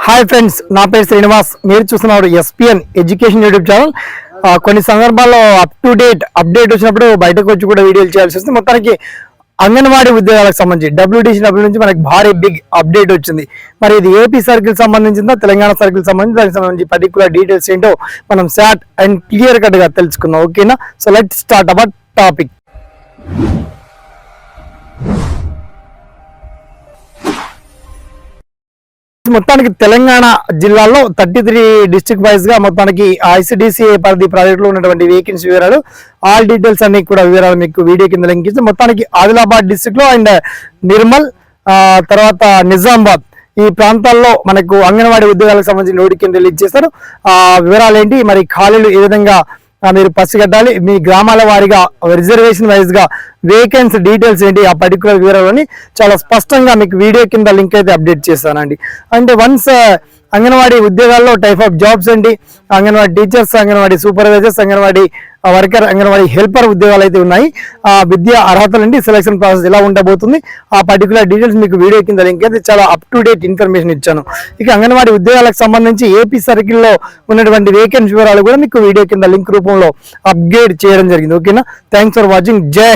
Hi friends, నా పేరు శ్రీనివాస్. మీరు చూస్తున్నారు ఎస్పీఎన్ ఎడ్యుకేషన్ యూట్యూబ్ ఛానల్. కొన్ని సందర్భాల్లో అప్ టు డేట్ అప్డేట్ వచ్చినప్పుడు బయటకు వచ్చి కూడా వీడియోలు చేయాల్సి వస్తుంది. మొత్తానికి అంగన్వాడీ ఉద్యోగాలకు సంబంధించి డబ్ల్యూటీసీ నుంచి మనకి భారీ బిగ్ అప్డేట్ వచ్చింది. మరి ఇది ఏపీ సర్కిల్ సంబంధించిందా, తెలంగాణ సర్కిల్ సంబంధించి, దానికి సంబంధించి పర్టికులర్ డీటెయిల్స్ ఏంటో మనం షార్ట్ అండ్ క్లియర్ కట్ గా తెలుసుకుందాం. ఓకేనా? So let's start our topic. మొత్తానికి తెలంగాణ జిల్లాలో 33 డిస్ట్రిక్ట్ వైజ్ గా మొత్తానికి ఐసిడిసి పరిధి ప్రాజెక్టులో ఉన్నటువంటి వేకెన్సీ వివరాలు, ఆల్ డీటెయిల్స్ అన్ని కూడా వివరాలు మీకు వీడియో కింద లింక్ ఇస్తే, మొత్తానికి ఆదిలాబాద్ డిస్ట్రిక్ట్ లో అండ్ నిర్మల్ తర్వాత నిజామాబాద్ ఈ ప్రాంతాల్లో మనకు అంగన్వాడీ ఉద్యోగాలకు సంబంధించిన నోటిఫికేషన్ రిలీజ్ చేస్తారు. వివరాలు ఏంటి, మరి ఖాళీలు ఏ విధంగా మీరు పసిగట్టాలి, మీ గ్రామాల వారీగా రిజర్వేషన్ వైజ్ గా వేకెన్సీ డీటెయిల్స్ ఏంటి, ఆ పర్టికులర్ వివరాలని చాలా స్పష్టంగా మీకు వీడియో కింద లింక్ అయితే అప్డేట్ చేస్తానండి. అంటే వన్స్ అంగన్వాడీ ఉద్యోగాల్లో టైప్ ఆఫ్ జాబ్స్ ఏంటి, anganwadi teachers, anganwadi supervisors, anganwadi worker, anganwadi helper ఉద్యోగాలు అయితే ఉన్నాయి. ఆ విద్యా అర్హతలండి, సెలక్షన్ ప్రాసెస్ ఎలా ఉండబోతుంది, ఆ పర్టికులర్ డీటెయిల్స్ మీకు వీడియో కింద లింక్ అయితే చాలా అప్ టు డేట్ ఇన్ఫర్మేషన్ ఇచ్చాను. ఇక అంగన్వాడీ ఉద్యోగాలకు సంబంధించి ఏపీ సర్కిల్లో ఉన్నటువంటి వేకెన్సీ వివరాలు కూడా మీకు వీడియో కింద లింక్ రూపంలో అప్డేట్ చేయడం జరిగింది. ఓకేనా? Thanks for watching. జై